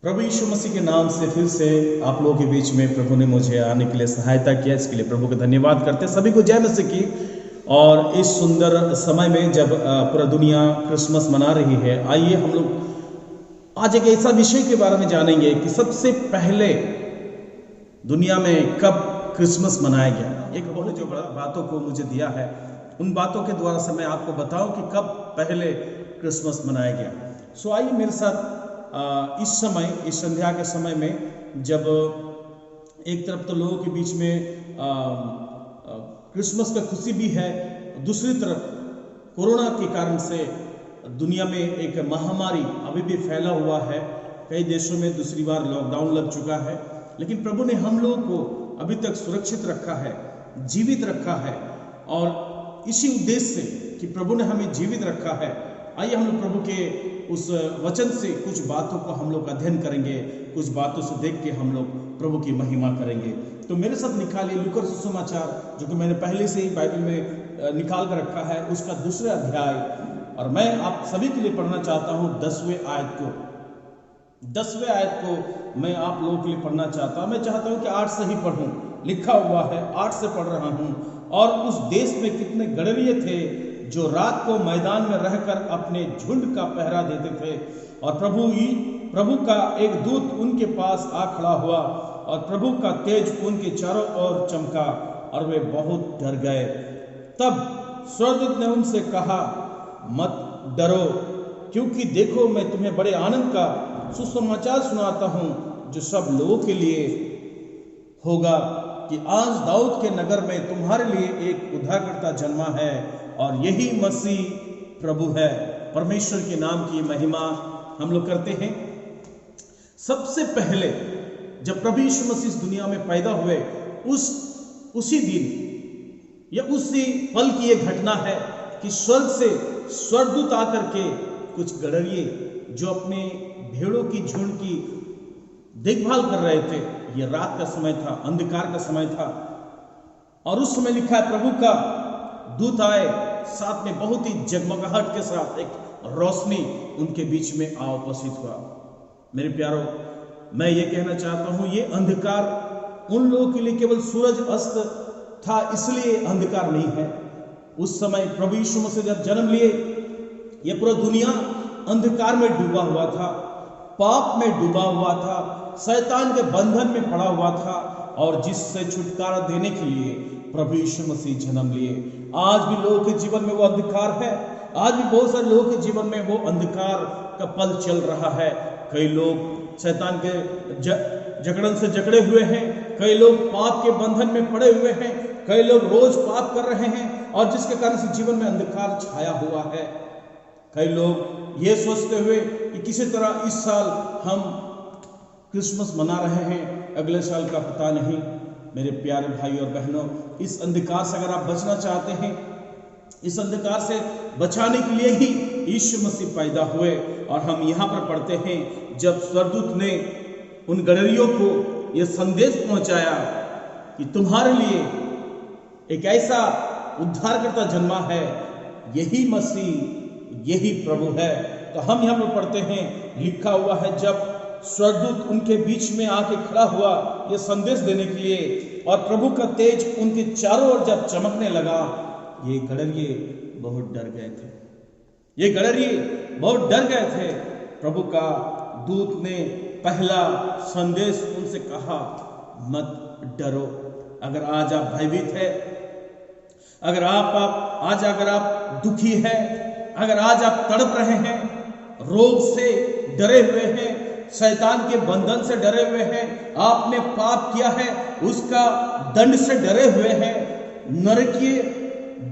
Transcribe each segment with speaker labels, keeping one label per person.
Speaker 1: प्रभु यीशु मसीह के नाम से फिर से आप लोगों के बीच में प्रभु ने मुझे आने के लिए सहायता किया। इसके लिए प्रभु का धन्यवाद करते हैं। सभी को जय मसीह की। और इस सुंदर समय में जब पूरा दुनिया क्रिसमस मना रही है, आइए हम लोग आज एक ऐसा विषय के बारे में जानेंगे कि सबसे पहले दुनिया में कब क्रिसमस मनाया गया। एक बहुत जो बड़ा बातों को मुझे दिया है, उन बातों के द्वारा से मैं आपको बताऊं कि कब पहले क्रिसमस मनाया गया। सो आइए मेरे साथ इस संध्या के समय में, जब एक तरफ तो लोगों के बीच में क्रिसमस का खुशी भी है, दूसरी तरफ कोरोना के कारण से दुनिया में एक महामारी अभी भी फैला हुआ है। कई देशों में दूसरी बार लॉकडाउन लग चुका है, लेकिन प्रभु ने हम लोगों को अभी तक सुरक्षित रखा है, जीवित रखा है। और इसी उद्देश्य से कि प्रभु ने हमें जीवित रखा है, आइए हम लोग प्रभु के उस वचन से कुछ बातों को हम लोग अध्ययन करेंगे, कुछ बातों से देख के हम लोग प्रभु की महिमा करेंगे। तो मेरे साथ निकालिए लूका सुसमाचार, जो कि मैंने पहले से ही बाइबल में निकाल कर रखा है, उसका 2 अध्याय। और मैं आप सभी के लिए पढ़ना चाहता हूँ 10वें आयत को। 10वें आयत को मैं आप लोगों के लिए पढ़ना चाहता हूँ। मैं चाहता हूँ कि 8 से ही पढ़ूँ, लिखा हुआ है 8 से पढ़ रहा हूँ। और उस देश में कितने गडरिये थे जो रात को मैदान में रहकर अपने झुंड का पहरा देते थे। और प्रभु का एक दूत उनके पास आ खड़ा हुआ, और प्रभु का तेज उनके चारों ओर चमका, और वे बहुत डर गए। तब स्वर्गदूत ने उनसे कहा, मत डरो, क्योंकि देखो मैं तुम्हें बड़े आनंद का सुसमाचार सुनाता हूं, जो सब लोगों के लिए होगा, कि आज दाऊद के नगर में तुम्हारे लिए एक उद्धारकर्ता जन्मा है, और यही मसीह प्रभु है। परमेश्वर के नाम की महिमा हम लोग करते हैं। सबसे पहले जब प्रभु यीशु मसीह इस दुनिया में पैदा हुए, उसी दिन या उसी पल की यह घटना है कि स्वर्ग से स्वर्गदूत आकर के कुछ गडरिये जो अपने भेड़ों की झुंड की देखभाल कर रहे थे, यह रात का समय था, अंधकार का समय था, और उस समय लिखा है प्रभु का दूत आए, साथ में बहुत ही जगमगाहट के साथ एक रोशनी उनके बीच में आ उपस्थित हुआ। मेरे प्यारों, मैं ये कहना चाहता हूं, ये अंधकार उन लोगों के लिए केवल सूरज अस्त था इसलिए अंधकार नहीं है। उस समय प्रभु यीशु मसीह जब जन्म लिए, यह पूरा दुनिया अंधकार में डूबा हुआ था, पाप में डूबा हुआ था, शैतान के बंधन में पड़ा हुआ था, और जिससे छुटकारा देने के लिए प्रभु यीशु मसीह जन्म लिए। आज भी लोगों के जीवन में वो अंधकार है, आज भी बहुत सारे लोगों के जीवन में वो अंधकार का पल चल रहा है। कई लोग शैतान के जकड़न से जकड़े हुए हैं, कई लोग पाप के बंधन में पड़े हुए हैं, कई लोग रोज पाप कर रहे हैं, और जिसके कारण से जीवन में अंधकार छाया हुआ है। कई लोग ये सोचते हुए कि किसी तरह इस साल हम क्रिसमस मना रहे हैं, अगले साल का पता नहीं। मेरे प्यारे भाई और बहनों, इस अंधकार से अगर आप बचना चाहते हैं, इस अंधकार से बचाने के लिए ही यीशु मसीह पैदा हुए। और हम यहाँ पर पढ़ते हैं, जब स्वर्गदूत ने उन गडरियों को यह संदेश पहुंचाया कि तुम्हारे लिए एक ऐसा उद्धारकर्ता जन्मा है, यही मसीह, यही प्रभु है। तो हम यहाँ पर पढ़ते हैं, लिखा हुआ है, जब स्वर्गदूत उनके बीच में आके खड़ा हुआ यह संदेश देने के लिए, और प्रभु का तेज उनके चारों ओर जब चमकने लगा, ये गडरिये बहुत डर गए थे। ये गडरिये बहुत डर गए थे। प्रभु का दूत ने पहला संदेश उनसे कहा, मत डरो। अगर आज आप भयभीत है, अगर आप दुखी है, अगर आज आप तड़प रहे हैं, रोग से डरे हुए हैं, शैतान के बंधन से डरे हुए हैं, आपने पाप किया है उसका दंड से डरे हुए हैं, नरकीय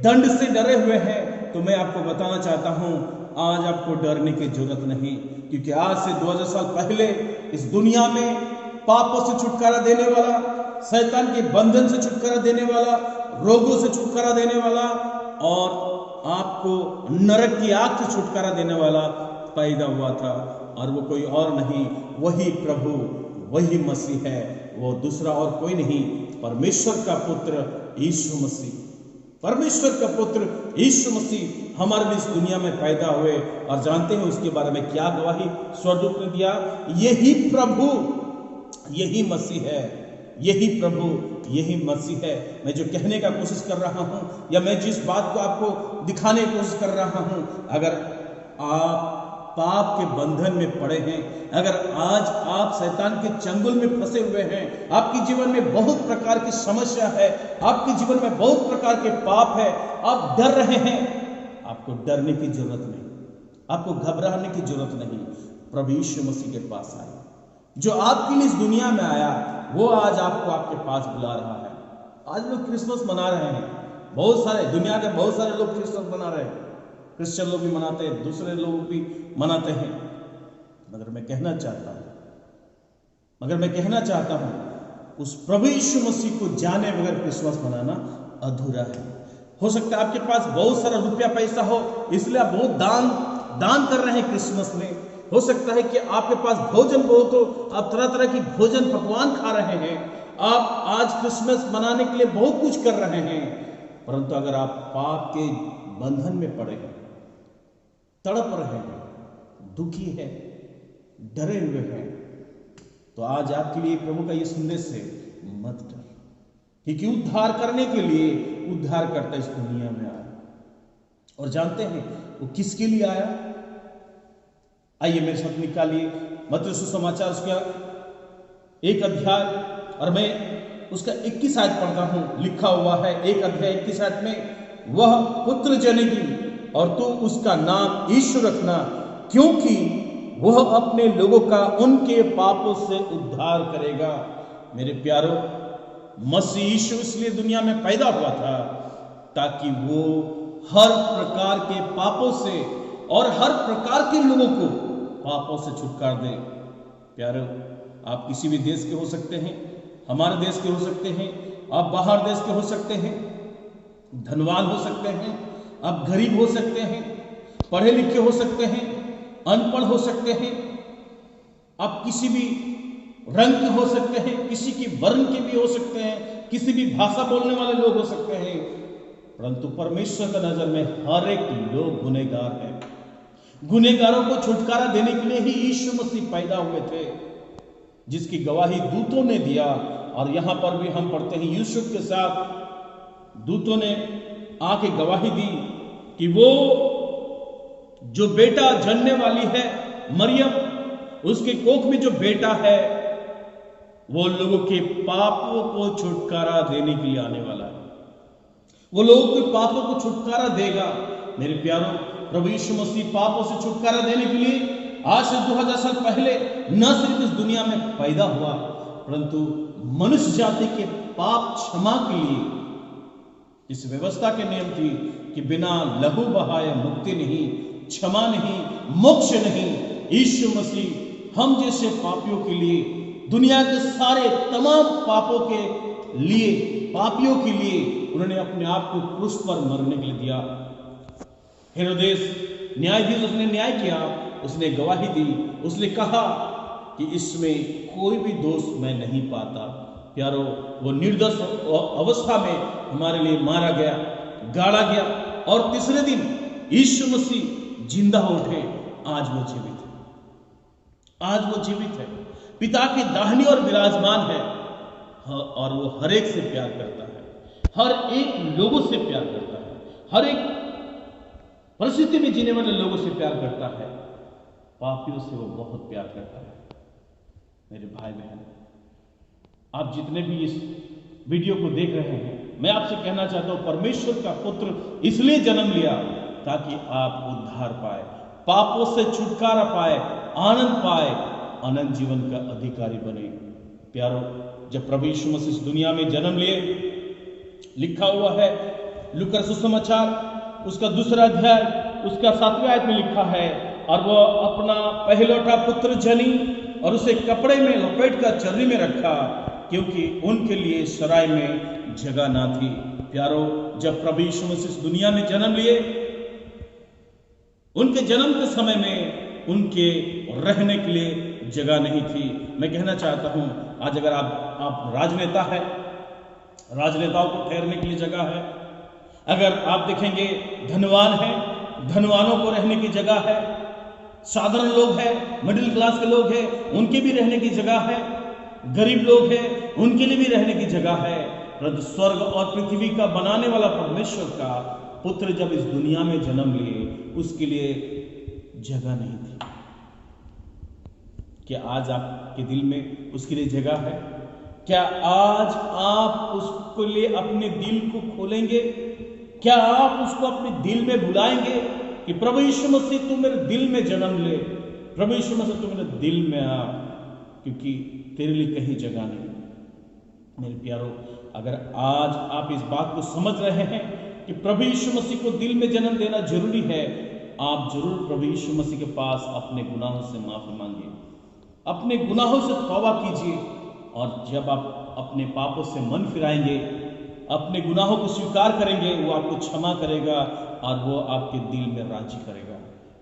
Speaker 1: दंड से डरे हुए हैं, तो मैं आपको बताना चाहता हूं, आज आपको डरने की जरूरत नहीं। क्योंकि आज से 2000 साल पहले इस दुनिया में पापों से छुटकारा देने वाला, शैतान के बंधन से छुटकारा देने वाला, रोगों से छुटकारा देने वाला, और आपको नरक की आग से छुटकारा देने वाला पैदा हुआ था। और वो कोई और नहीं, वही प्रभु, वही मसीह है, वो दूसरा और कोई नहीं, परमेश्वर का पुत्र यीशु मसीह। परमेश्वर का पुत्र यीशु मसीह हमारे लिए इस दुनिया में पैदा हुए। और जानते हैं उसके बारे में क्या गवाही स्वर्गदूत ने दिया? यही प्रभु, यही मसीह है, यही प्रभु, यही मसीह है। मैं जो कहने का कोशिश कर रहा हूं, या मैं जिस बात को आपको दिखाने की कोशिश कर रहा हूं, अगर आप पाप के बंधन में पड़े हैं, अगर आज आप शैतान के चंगुल में फंसे हुए हैं, आपके जीवन में बहुत प्रकार की समस्या है, आपके जीवन में बहुत प्रकार के पाप है, आप डर रहे हैं, आपको डरने की जरूरत नहीं, आपको घबराने की जरूरत नहीं। प्रभु यीशु मसीह के पास आए, जो आपके लिए इस दुनिया में आया, वो आज आपको आपके पास बुला रहा है। आज लोग क्रिसमस मना रहे हैं, बहुत सारे दुनिया के बहुत सारे लोग क्रिसमस मना रहे हैं, क्रिश्चियन लोग भी मनाते हैं, दूसरे लोग भी मनाते हैं। मगर मैं कहना चाहता हूं उस प्रभु यीशु मसीह को जाने बगैर क्रिसमस मनाना अधूरा है। हो सकता है आपके पास बहुत सारा रुपया पैसा हो, इसलिए आप बहुत दान कर रहे हैं क्रिसमस में। हो सकता है कि आपके पास भोजन बहुत हो, आप तरह तरह की भोजन पकवान खा रहे हैं, आप आज क्रिसमस मनाने के लिए बहुत कुछ कर रहे हैं। परंतु अगर आप पाप के बंधन में पड़े हैं, तड़प रहे हैं, दुखी है, डरे हुए हैं, तो आज आपके लिए प्रभु का यह संदेश है, मत डर, क्योंकि उद्धार करने के लिए उद्धारकर्ता इस दुनिया में आया। और जानते हैं वो किसके लिए आया? आइए मेरे साथ निकालिए मत्ती सुसमाचार उसका 1 अध्याय, और मैं उसका 21 आयत पढ़ता हूं। लिखा हुआ है 1 अध्याय 21 आयत में, वह पुत्र जनेगी और तू उसका नाम यीशु रखना, क्योंकि वह अपने लोगों का उनके पापों से उद्धार करेगा। मेरे प्यारो, मसीह यीशु इसलिए दुनिया में पैदा हुआ था ताकि वो हर प्रकार के पापों से और हर प्रकार के लोगों को पापों से छुटकारा दे। प्यारो, आप किसी भी देश के हो सकते हैं, हमारे देश के हो सकते हैं, आप बाहर देश के हो सकते हैं, धनवान हो सकते हैं, आप गरीब हो सकते हैं, पढ़े लिखे हो सकते हैं, अनपढ़ हो सकते हैं, आप किसी भी रंग के हो सकते हैं, किसी की वर्ण के भी हो सकते हैं, किसी भी भाषा बोलने वाले लोग हो सकते हैं, परंतु परमेश्वर की नजर में हर एक लोग गुनहगार है। गुनहगारों को छुटकारा देने के लिए ही यीशु मसीह पैदा हुए थे, जिसकी गवाही दूतों ने दिया। और यहां पर भी हम पढ़ते हैं, यूसुफ के साथ दूतों ने आके गवाही दी कि वो जो बेटा जन्मने वाली है मरियम, उसके कोख में जो बेटा है, वो लोगों के पापों को छुटकारा देने के लिए आने वाला है, वो लोगों के पापों को छुटकारा देगा। मेरे प्यारों, प्रभु यीशु मसीह पापों से छुटकारा देने के लिए आज से 2000 साल पहले न सिर्फ इस दुनिया में पैदा हुआ, परंतु मनुष्य जाति के पाप क्षमा के लिए इस व्यवस्था के नियम थी कि बिना लहू बहाए मुक्ति नहीं, क्षमा नहीं, मोक्ष नहीं। यीशु मसीह हम जैसे पापियों के लिए, दुनिया के सारे तमाम पापों के लिए, पापियों के लिए उन्होंने अपने आप को क्रूस पर मरने के लिए दिया। हेरोदेस न्यायाधीश, उसने न्याय किया, उसने गवाही दी, उसने कहा कि इसमें कोई भी दोष मैं नहीं पाता। प्यारो, वो निर्दोष अवस्था में हमारे लिए मारा गया, गाड़ा गया, और तीसरे दिन यीशु मसीह जिंदा उठे। आज वो जीवित है, आज वो जीवित है, पिता के दाहिनी ओर विराजमान है, और वो हर एक से प्यार करता है, हर एक लोगों से प्यार करता है, हर एक परिस्थिति में जीने वाले लोगों से प्यार करता है, पापियों से वो बहुत प्यार करता है। मेरे भाई बहन, आप जितने भी इस वीडियो को देख रहे हैं, मैं आपसे कहना चाहता हूं, परमेश्वर का पुत्र इसलिए जन्म लिया ताकि आप उद्धार पाए, पापों से छुटकारा पाए, आनंद पाए, अनंत जीवन का अधिकारी बने। प्यारो, जब प्रभु यीशु मसीह इस दुनिया में जन्म लिए, लिखा हुआ है लूका सुसमाचार उसका 2 अध्याय उसका 7वें आयत में लिखा है, और वो अपना पहलौठा पुत्र जनी और उसे कपड़े में लपेट कर चर्री में रखा, क्योंकि उनके लिए सराय में जगह ना थी। प्यारो, जब प्रभु यीशु मसीह इस दुनिया में जन्म लिए, उनके जन्म के समय में उनके रहने के लिए जगह नहीं थी। मैं कहना चाहता हूं, आज अगर आप राजनेता है, राजनेताओं को ठहरने के लिए जगह है, अगर आप देखेंगे धनवान है, धनवानों को रहने की जगह है, साधारण लोग हैं, मिडिल क्लास के लोग हैं, उनके भी रहने की जगह है, गरीब लोग हैं, उनके लिए भी रहने की जगह है। परंतु स्वर्ग और पृथ्वी का बनाने वाला परमेश्वर का पुत्र जब इस दुनिया में जन्म लिए, उसके लिए जगह नहीं थी। क्या आज आपके दिल में उसके लिए जगह है? क्या आज आप उसके लिए अपने दिल को खोलेंगे? क्या आप उसको अपने दिल में बुलाएंगे कि प्रभु यीशु मसीह तू मेरे दिल में जन्म ले, प्रभु यीशु मसीह तू मेरे दिल में आ, क्योंकि तेरे लिए कहीं जगह नहीं। मेरे प्यारो, अगर आज आप इस बात को समझ रहे हैं कि प्रभु यीशु मसीह को दिल में जन्म देना जरूरी है, आप जरूर प्रभु यीशु मसीह के पास अपने गुनाहों से माफी मांगिए, अपने गुनाहों से तौबा कीजिए। और जब आप अपने पापों से मन फिराएंगे, अपने गुनाहों को स्वीकार करेंगे, वो आपको क्षमा करेगा और वो आपके दिल में राजी करेगा।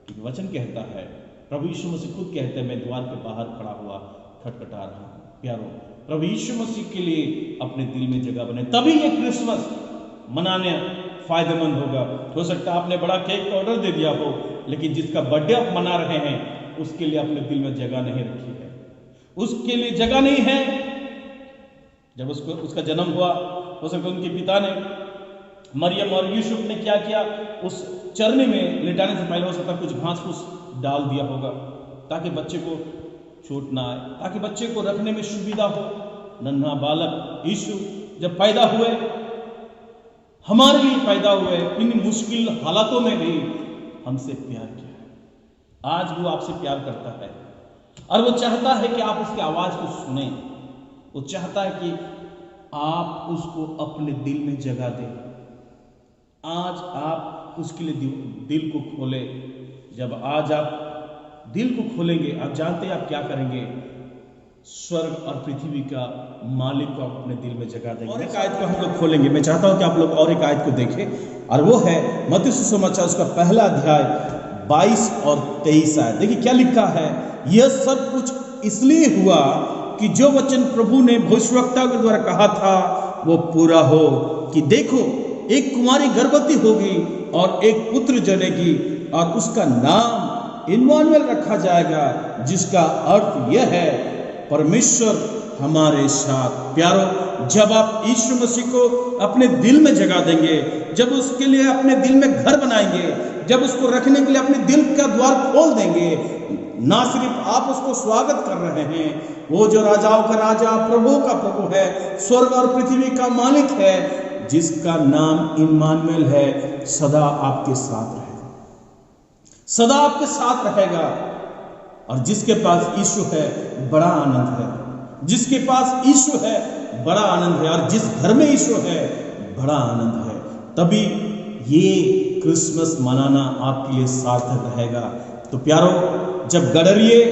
Speaker 1: क्योंकि वचन कहता है, प्रभु यीशु मसीह खुद कहते हैं, मैं द्वार के बाहर खड़ा हुआ खटखटा रहा हूं। प्यारो, प्रभु यीशु मसीह के लिए अपने दिल में जगह बने, तभी ये क्रिसमस मनाने फायदेमंद होगा। हो सकता है आपने बड़ा केक का ऑर्डर दे दिया हो, लेकिन जिसका बर्थडे आप मना रहे हैं उसके लिए अपने दिल में जगह नहीं रखी है, उसके लिए जगह नहीं है। जब उसका जन्म हुआ, हो सकता है उनके पिता ने, मरियम और यूसुफ ने क्या किया, उस चरनी में लिटाने से पहले हो सकता है कुछ घास फूस डाल दिया होगा ताकि बच्चे को चोट ना आए, ताकि बच्चे को रखने में सुविधा हो। नन्हा बालक यीशु जब पैदा हुए, हमारे लिए पैदा हुए, इन मुश्किल हालातों में भी हमसे प्यार किया है। आज वो आपसे प्यार करता है और वो चाहता है कि आप उसकी आवाज को सुने। वो चाहता है कि आप उसको अपने दिल में जगह दें। आज आप उसके लिए दिल को खोले। जब आज आप दिल को खोलेंगे, आप जानते हैं आप क्या करेंगे, स्वर्ग और पृथ्वी का मालिक को आप अपने दिल में जगह देंगे। और एक आयत को हम लोग खोलेंगे। मैं चाहता हूं कि आप लोग और एक आयत को देखें, और वो है मत्ती सुसमाचार उसका पहला अध्याय 22 और 23 आयत। देखिए क्या लिखा है, यह सब कुछ इसलिए हुआ कि जो वचन प्रभु ने भविष्यवक्ता के द्वारा कहा था वो पूरा हो, कि देखो एक कुमारी गर्भवती होगी और एक पुत्र जनेगी और उसका नाम इम्मानुएल रखा जाएगा, जिसका अर्थ यह है परमेश्वर हमारे साथ। प्यारो, जब आप यीशु मसीह को अपने दिल में जगह देंगे, जब उसके लिए अपने दिल में घर बनाएंगे, जब उसको रखने के लिए अपने दिल का द्वार खोल देंगे, ना सिर्फ आप उसको स्वागत कर रहे हैं, वो जो राजाओं का राजा, प्रभु का प्रभु है, स्वर्ग और पृथ्वी का मालिक है, जिसका नाम इम्मानुएल है, सदा आपके साथ रहेगा, सदा आपके साथ रहेगा। और जिसके पास यीशु है बड़ा आनंद है, जिसके पास यीशु है बड़ा आनंद है, और जिस घर में यीशु है बड़ा आनंद है। तभी ये क्रिसमस मनाना आपके लिए सार्थक रहेगा। तो प्यारो, जब गडरिये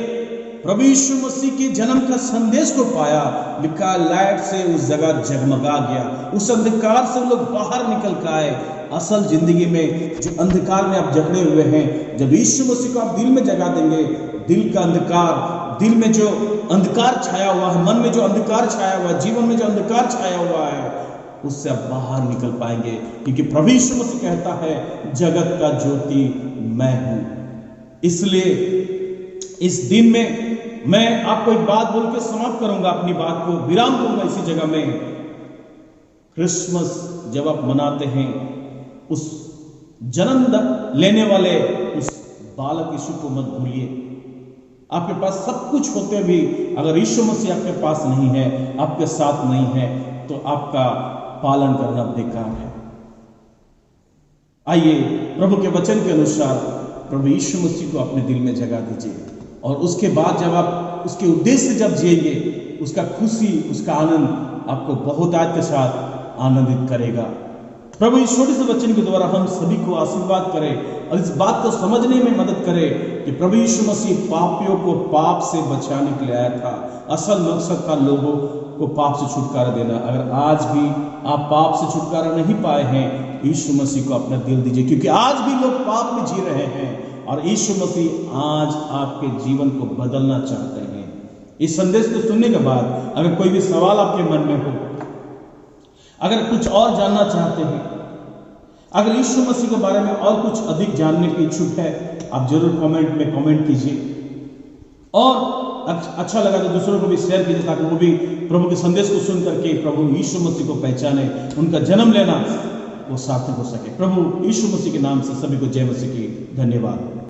Speaker 1: प्रभु यीशु मसीह के जन्म का संदेश को पाया, लिखा लाइट से उस जगह जगमगा गया, उस अंधकार से लोग बाहर निकल कर आए। असल जिंदगी में जो अंधकार में आप जकड़े हुए हैं, जब यीशु मसीह को आप दिल में जगा देंगे, दिल का अंधकार, दिल में जो अंधकार छाया हुआ है, मन में जो अंधकार छाया हुआ है, जीवन में जो अंधकार छाया हुआ है, उससे आप बाहर निकल पाएंगे। क्योंकि प्रभु यीशु मसीह कहता है, जगत का ज्योति मैं हूं। इसलिए इस दिन में मैं आपको एक बात बोल के समाप्त करूंगा, अपनी बात को विराम दूंगा इसी जगह में। क्रिसमस जब आप मनाते हैं, उस जन्म लेने वाले उस बालक यीशु को मत भूलिए। आपके पास सब कुछ होते भी अगर यीशु मसीह आपके पास नहीं है, आपके साथ नहीं है, तो आपका पालन करना बेकार है। आइए प्रभु के वचन के अनुसार प्रभु यीशु मसीह को अपने दिल में जगह दीजिए, और उसके बाद जब आप उसके उद्देश्य जब जिएंगे, उसका खुशी, उसका आनंद आपको बहुतायत के साथ आनंदित करेगा। प्रभु इस छोटे से वचन के द्वारा हम सभी को आशीर्वाद करे और इस बात को समझने में मदद करे कि प्रभु यीशु मसीह पापियों को पाप से बचाने के लिए आया था। असल मकसद था लोगों को पाप से छुटकारा देना। अगर आज भी आप पाप से छुटकारा नहीं पाए हैं, यीशु मसीह को अपना दिल दीजिए, क्योंकि आज भी लोग पाप में जी रहे हैं और यीशु मसीह आज आपके जीवन को बदलना चाहते हैं। इस संदेश को सुनने के बाद अगर कोई भी सवाल आपके मन में हो, अगर कुछ और जानना चाहते हैं, अगर यीशु मसीह के बारे में और कुछ अधिक जानने की इच्छुक है, आप जरूर कमेंट में कमेंट कीजिए, और अच्छा लगा तो दूसरों को भी शेयर कीजिए, ताकि वो भी प्रभु के संदेश को सुन करके प्रभु यीशु मसीह को पहचाने, उनका जन्म लेना वो सार्थक हो सके। प्रभु यीशु मसीह के नाम से सभी को जय मसीह की। धन्यवाद।